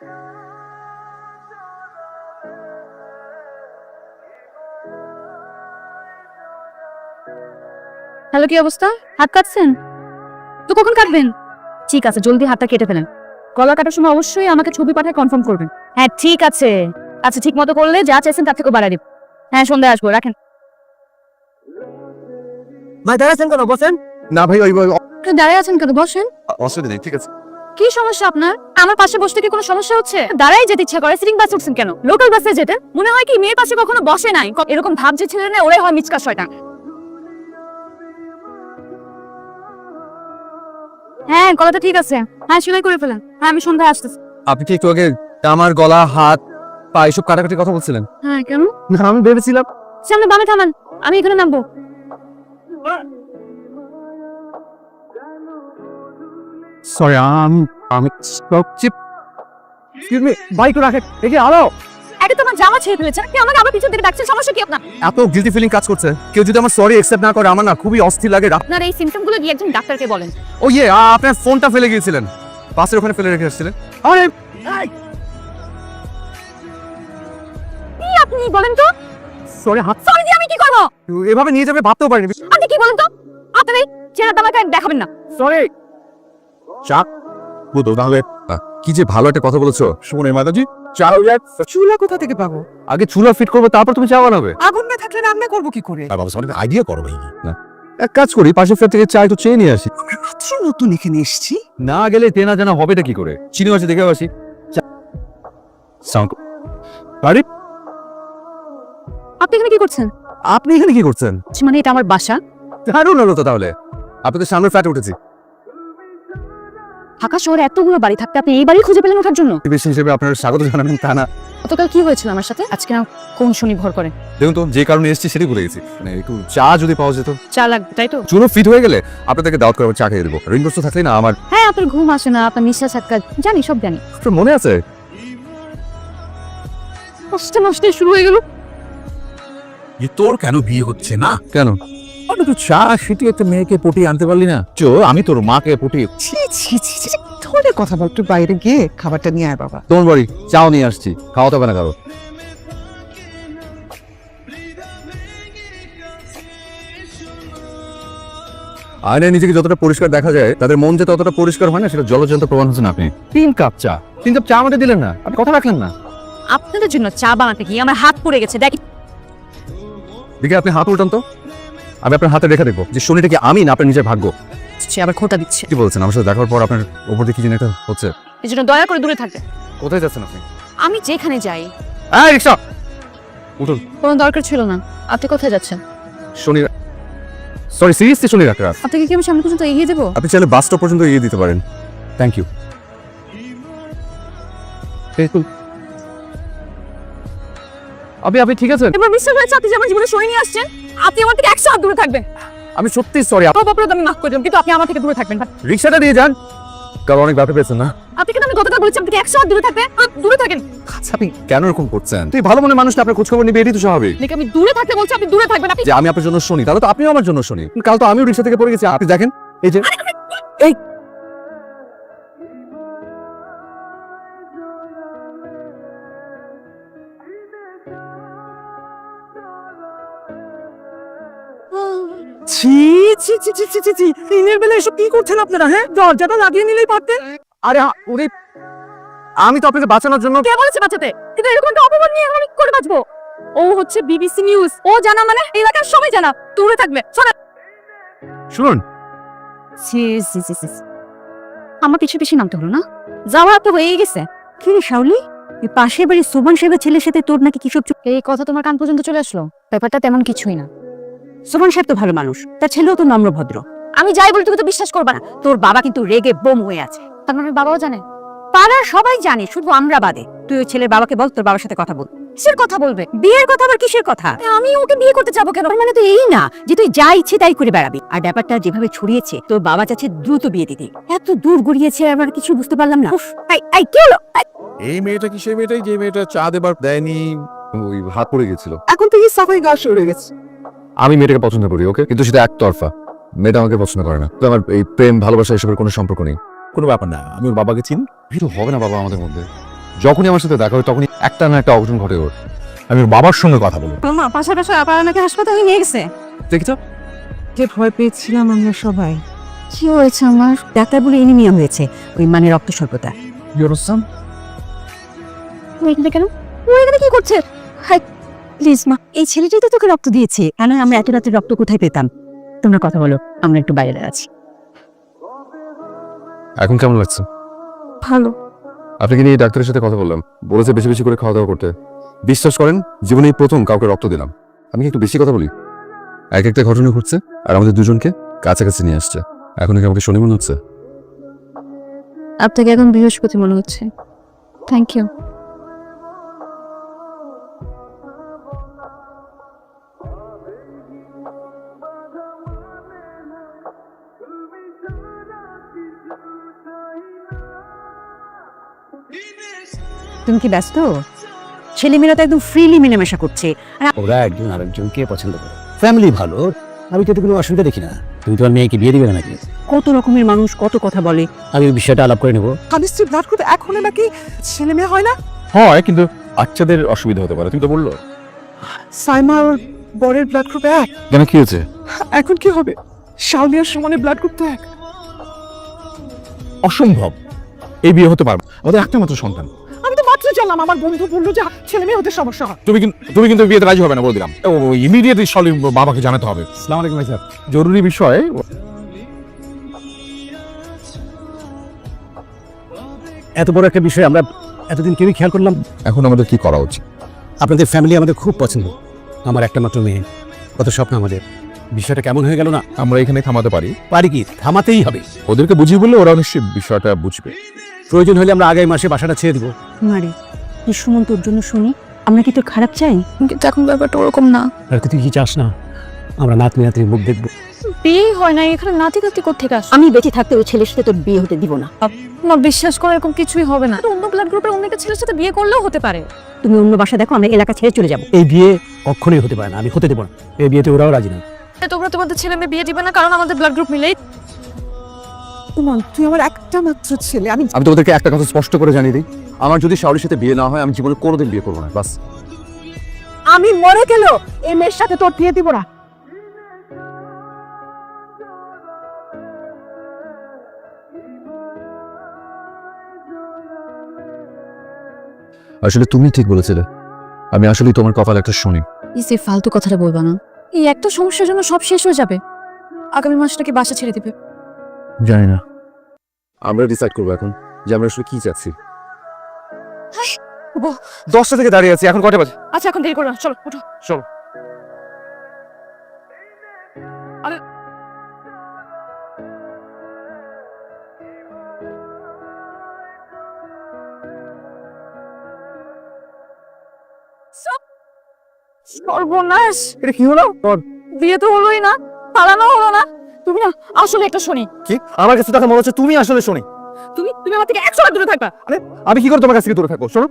Hello, কি অবস্থা? হাত কাটছেন তো? কখন কাটবেন? ঠিক আছে, জলদি হাতটা কেটে ফেলেন। গলা কাটার সময় অবশ্যই আমাকে ছবি পাঠিয়ে কনফার্ম করবেন। হ্যাঁ ঠিক আছে। আচ্ছা, ঠিক মতো করলে যা চাইছেন তার থেকেও বাড়াই দিব। হ্যাঁ, সন্ধ্যায় আসবো, রাখেন। ভাই দাঁড়াচ্ছেন কেন, বসেন। না ভাই, ওই দাঁড়ায় আছেন কেন? বসেন। অসুবিধা নেই, ঠিক আছে। কি সমস্যা আপনার? আমার পাশে বসতে কি কোনো সমস্যা হচ্ছে? দাঁড়াই যেতে ইচ্ছা করে, সিটিং বাস উঠছেন কেন? লোকাল বাসে যেতে মনে হয় কি মেয়ের পাশে কখনো বসে নাই? এরকম ভাব যে ছেলে না, ওরাই হয় মিচকা শয়তান। হ্যাঁ, গলাটা ঠিক আছে। হ্যাঁ, সেলাই করে ফেলেন। হ্যাঁ, আমি সন্ধ্যায় আসতেছি। আপনি কি একটু আগে আমার গলা, হাত, পা এসব কাটাকাটি কথা বলছিলেন? হ্যাঁ, কেন? না, আমি ভেবেছিলাম। সামনে বামে থামান, আমি এখানে নামবো। সরি, আমি এক্সকিউজ মি, বাইক রাখে দেখি। আলো, একে তোমার জামা ছেড়ে ফেলেছে, আপনি আমাকে আবার পিছন থেকে ডাকছেন, সমস্যা কি আপনার? এত গিলটি ফিলিং কাজ করছে। কেউ যদি আমার সরি অ্যাকসেপ্ট না করে, আমার না খুবই অস্থির লাগে। আপনার এই সিম্পটম গুলো গিয়ে একজন ডাক্তারকে বলেন। ও ইয়ে, আপনার ফোনটা ফেলে গিয়েছিলেন, বাসের ওখানে ফেলে রেখে এসেছিলেন। আরে কি আপনি বলেন তো? সরি, হাত সরি দিয়ে আমি কি করবো? এভাবে নিয়ে যাবে ভাবতেও পারিনি। আপনি কি বলেন তো? আপনার এই চেহারাটা আমাকে দেখাবেন না। সরি। চাপ বুঝো তাহলে। কি যে ভালো একটা কথা বলেছো। শুনে মাতাজি, চাও যাক। চুলা কোথা থেকে পাবো? আগে চুলা ফিট করবো, তারপর তুমি চা বানাবে। আগুন না থাকলে রান্না করবো কি করে? বাবা অনেক আইডিয়া করো ভাই। না, এক কাজ করি, পাশের ফ্ল্যাট থেকে চা একটু চেয়ে নিয়ে আসি। মাত্র নতুন এখানে এসেছি। না গেলে তেনা জানা হবেটা কি করে? চিনি মাছে দেখে আসি। সাউন্ড বাড়ি। আপনি এখানে কি করছেন? আপনি এখানে কি করছেন? মানে এটা আমার বাসা। দারুণ হলো তো তাহলে। আপনি তো সামনের ফ্ল্যাটে উঠেছি। ঢাকা শহরে এতগুলো বাড়ি থাকতে আপনি এই বাড়ি খুঁজে পেলেন ওঠার জন্য? বেশি হিসেবে আপনার স্বাগত জানাবেন তা না। গতকাল কি হয়েছিল আমার সাথে? আজকে না কোন শনি ভর করে? দেখুন তো, যে কারণে এসেছি সেটাই ভুলে গেছি। মানে একটু চা যদি পাওয়া যেত। চা লাগবে তাই তো? চুলো ফিট হয়ে গেলে আপনাদেরকে দাওয়াত করে চা খেয়ে দেবো। রিংগ্রস্ত থাকলে না আমার। হ্যাঁ, আপনার ঘুম আসে না, আপনার নিঃশ্বাস আটকা, জানি, সব জানি। আপনার মনে আছে? কষ্টে নষ্টে শুরু হয়ে গেল। তোর কেন বিয়ে হচ্ছে না? কেন? আমি তো চা সিটি একটা মেয়েকে পটিয়ে আনতে পারলি না? আমি তোর মাকে পটিয়ে। ছি ছি ছি ছি, ধরে কথা বল, একটু বাইরে গিয়ে খাবারটা নিয়ে আয় বাবা। তোমার বাড়ি চাও নিয়ে আসছি, খাওয়াতে হবে না কারো। আয়নায় নিজেকে যতটা পরিষ্কার দেখা যায়, তাদের মন যে ততটা পরিষ্কার হয় না, সেটা জলজন্ত প্রমাণ হচ্ছেন আপনি। 3 কাপ চা আমাদের দিলেন না, আপনি কথা রাখলেন না। আপনাদের জন্য চা বানাতে গিয়ে আমার হাত পুড়ে গেছে। দেখি দেখে আপনি হাত উল্টান তো, আমি আপনার হাতে রেখা দেখবো যে শনিটা কি আমি না আপনার নিজের ভাগ্য। সে আবার খোটা দিচ্ছে। কি বলছেন? আমার সাথে দেখার পর আপনার উপর দিয়ে কি যেন একটা হচ্ছে। এই জন্য দয়া করে দূরে থাকবে। কোথায় যাচ্ছেন আপনি? আমি যেখানে যাই। এই রিকশা উঠুন। কোনো দরকার ছিল না। আপনি কোথায় যাচ্ছেন? শনি, সরি সিরিয়াসলি শনি ডাক্তার। আপনাকে কি আমি সামনে পর্যন্ত এগিয়ে দেবো? আপনি চাইলে বাস স্টপ পর্যন্ত এগিয়ে দিতে পারেন। Thank you. আপনি ঠিক আছেন? এবার বিশ্বাস হয়েছে আপনি যে আমার জীবনে সই নিয়ে আসছেন? আপনি আমার থেকে 100 হাত দূরে থাকবেন। আমি সত্যি সরি। অপরাধ আমি মাফ করে দিলাম, কিন্তু আপনি আমার থেকে দূরে থাকবেন। রিকশাটা দিয়ে যান। কারণ অনেক ব্যথা পেয়েছেন না? আপনি কিন্তু আমি গতকাল বলেছি আপনি 100 হাত দূরে থাকবেন। দূরে থাকেন। আচ্ছা, আপনি কেন এরকম করছেন? তুই ভালো মনে মানুষটা আপনার খোঁজ খবর নিবে, এটাই তো স্বাভাবিক। দেখে আমি দূরে থাকতে বলছি, আপনি দূরে থাকবেন। আপনি যে আমি আপনার জন্য শুনি, তাহলে তো আপনিও আমার জন্য শুনি। কাল তো আমিও রিকশা থেকে পড়ে গেছি, আপনি দেখেন এই যে। এই ছি ছি ছি ছি ছি ছি ছি, দিনের বেলা এসব কি করছেন আপনারা? হ্যাঁ, দরজাটা লাগিয়ে নিলেই পারতেন। আরে ওরে, আমি তো আপনাকে বাঁচানোর জন্য। কে বলেছে বাঁচাতে? কিন্তু এরকম একটা অপমান নিয়ে আমি কি করে বাঁচবো? ও হচ্ছে বিবিসি নিউজ, ও জানা মানে এই এলাকার সবাই জানা। দূরে থাকবে। শোনেন, শুনুন, ছি ছি ছি ছি, আমার পিছু পিছু নামতে হলো না? যাওয়া তো হয়েই গেছে। কি রে শাওলি, এই পাশের বাড়ির সুবন সাহেবের ছেলের সাথে তোর নাকি কিসব এই কথা তোমার কান পর্যন্ত চলে আসলো? ব্যাপারটা তেমন কিছুই না। সুবন সাহেব তো ভালো মানুষ, তার ছেলেও তো নম্রভদ্র। আমি যাই বলি তুমি তো বিশ্বাস করবে না। তোর বাবা কিন্তু রেগে বোম হয়ে আছে। তার মানে বাবাও জানে? পাড়ার সবাই জানে, শুধু আমরা বাদে। তুই ওই ছেলের বাবাকে বল তোর বাবার সাথে কথা বল। কিসের কথা বলবে? বিয়ের কথা আবার কিসের কথা? আমি ওকে বিয়ে করতে যাবো কেন? তার মানে তো এই না যে তুই যা ইচ্ছে তাই করে বেড়াবি। আর ব্যাপারটা যেভাবে ছড়িয়েছে, তোর বাবা চাচ্ছে দ্রুত বিয়ে দিতে। এত দূর গড়িয়েছে, আবার কিছু বুঝতে পারলাম না। উফ, এই কি হলো? এই মেয়েটা কি সেই মেয়েটাই যে মেয়েটা চা দেবার দেয়নি? ওই হাত পড়ে গেছিল। এখন থেকে সাফাই গা সরে গেছে। আমি মেয়েটাকে পছন্দ করি, ওকে, কিন্তু সেটা একতরফা। মেয়েটা আমাকে পছন্দ করে না। তো আমার এই প্রেম ভালোবাসা এসবের কোনো সম্পর্ক নেই। কোনো ব্যাপার না, আমি ওর বাবাকে চিনি। ভিড় হবে না বাবা আমাদের মধ্যে। যখনই আমার সাথে দেখা হয় তখনই একটা না একটা অঘটন ঘটে ওর। আমি ওর বাবার সঙ্গে কথা বলবো। মা পাশাপাশি আবার নাকি হাসপাতালে নিয়ে গেছে। দেখেছো? যে ভয় পেয়েছিলাম আমরা সবাই। কি হয়েছে আমার? ডাক্তার বলে এনিমিয়া হয়েছে, ওই মানে রক্ত স্বল্পতা। ইউরোসাম এখানে কেন? ও এখানে কি করছে? হাই প্লিজ মা, এই ছেলেটাই তো তোকে রক্ত দিয়েছে। কেন আমরা এত রাতে রক্ত কোথায় পেতাম? তোমরা কথা বলো, আমরা একটু বাইরে আছি। এখন কেমন লাগছে? ভালো। আপনাকে নিয়ে ডাক্তারের সাথে কথা বললাম, বলেছে বেশি বেশি করে খাওয়া দাওয়া করতে। বিশ্বাস করেন, জীবনে এই প্রথম কাউকে রক্ত দিলাম। আমি কি একটু বেশি কথা বলি? এক একটা ঘটনা ঘটছে আর আমাদের দুজনকে কাছাকাছি নিয়ে আসছে। এখন কি আমাকে শনি মনে হচ্ছে? আপনাকে এখন বৃহস্পতি মনে হচ্ছে। Thank you. তুমি কি ব্যস্ত? ছেলেমেয়েরা তো একদম ফ্রিলি মেলামেশা করছে। আর ওরা একজন আরেকজনকে পছন্দ করে, ফ্যামিলি ভালো, আমি তো কোনো অসুবিধা দেখি না। তুমি তোমার মেয়েকে বিয়ে দিবে না নাকি? কত রকমের মানুষ কত কথা বলে। আমি ওই বিষয়টা আলাপ করে নেবো। স্বামী স্ত্রী ব্লাড গ্রুপ এক হলে নাকি ছেলে মেয়ে হয় না? হয়, কিন্তু বাচ্চাদের অসুবিধা হতে পারে, তুমি তো বললো। সাইমা আর বরের ব্লাড গ্রুপ এক। কেন, কি হয়েছে? এখন কি হবে? শাওলিয়ার সমানে ব্লাড গ্রুপ তো এক। অসম্ভব, এই বিয়ে হতে পারবে। ওদের একটা মাত্র সন্তান। আমি তো মাত্র জানলাম, আমার বন্ধু বললো যে ছেলে মেয়ে হতে সমস্যা হয়। তুমি কিন্তু বিয়েতে রাজি হবে না বলে দিলাম। ইমিডিয়েটলি সলি বাবাকে জানাতে হবে। আসসালামু আলাইকুম ভাই স্যার। জরুরি বিষয়। এত বড় একটা বিষয় আমরা এতদিন কেউই খেয়াল করলাম। এখন আমাদের কি করা উচিত? আপনাদের ফ্যামিলি আমাদের খুব পছন্দ। আমার একটা মাত্র মেয়ে, কত স্বপ্ন আমাদের। বিষয়টা কেমন হয়ে গেল না? আমরা এখানে থামাতে পারি, পারি কি? থামাতেই হবে। ওদেরকে বুঝিয়ে বললে ওরা নিশ্চয়ই বিষয়টা বুঝবে। প্রয়োজন হলে আমরা আগামী মাসে বাসাটা ছেড়ে দিব। মারে কি সুমন তোর জন্য শুনি, আমরা কি তোর খারাপ চাই? কিন্তু এখন ব্যাপারটা ওরকম না। আর কি তুই কি চাস না আমরা নাতনি নাতনির মুখ দেখবো? বিয়ে হয় না, এখানে নাতি নাতি কোত্থেকে আস? আমি বেঁচে থাকতে ওই ছেলের সাথে তোর বিয়ে হতে দিব না। আমার বিশ্বাস করে এরকম কিছুই হবে না। অন্য ব্লাড গ্রুপের অন্য একটা ছেলের সাথে বিয়ে করলেও হতে পারে। তুমি অন্য বাসা দেখো, আমরা এলাকা ছেড়ে চলে যাবো। এই বিয়ে কখনোই হতে পারে না, আমি হতে দেবো না। এই বিয়েতে ওরাও রাজি না। তোমরা তোমাদের ছেলে মেয়ে বিয়ে দিবে না কারণ আমাদের ব্লাড গ্রুপ মিলেই। সুমন, তুই আমার একটা মাত্র ছেলে। আমি আমি তোমাদেরকে একটা কথা স্পষ্ট করে জানিয়ে দিই, আমার যদি শাওরির সাথে বিয়ে না হয় আমি জীবনে কোনোদিন বিয়ে করবো না। বাস। আমি মরে গেল এই মেয়ের সাথে তোর বিয়ে দিব না। আসলে তুমি ঠিক বলেছিলে, আমি আসলেই তোমার কপাল একটা শনি। ইসে ফালতু কথাটা বলবা না। এই একটা সমস্যার জন্য সব শেষ হয়ে যাবে। আগামী মাসটাকে বাসা ছেড়ে দিবে। জানি না, আমরা ডিসাইড করবো এখন যে আমরা আসলে কি চাচ্ছি। 10টা থেকে দাঁড়িয়ে আছি, এখন কটা বাজে? আচ্ছা এখন দেরি করো না, চলো উঠো। চলো। সর্বনাশ, এটা কি হলো? বিয়ে তো হলোই না, পালানো হলো না। তুমি না আসলে একটা শনি। কি আমার কাছে তখন মনে হচ্ছে তুমি আসলে শোনি। তুমি আমার থেকে 100 বার দূরে থাকবা। আমি কি করে তোমার কাছ থেকে দূরে থাকবো? শোনো,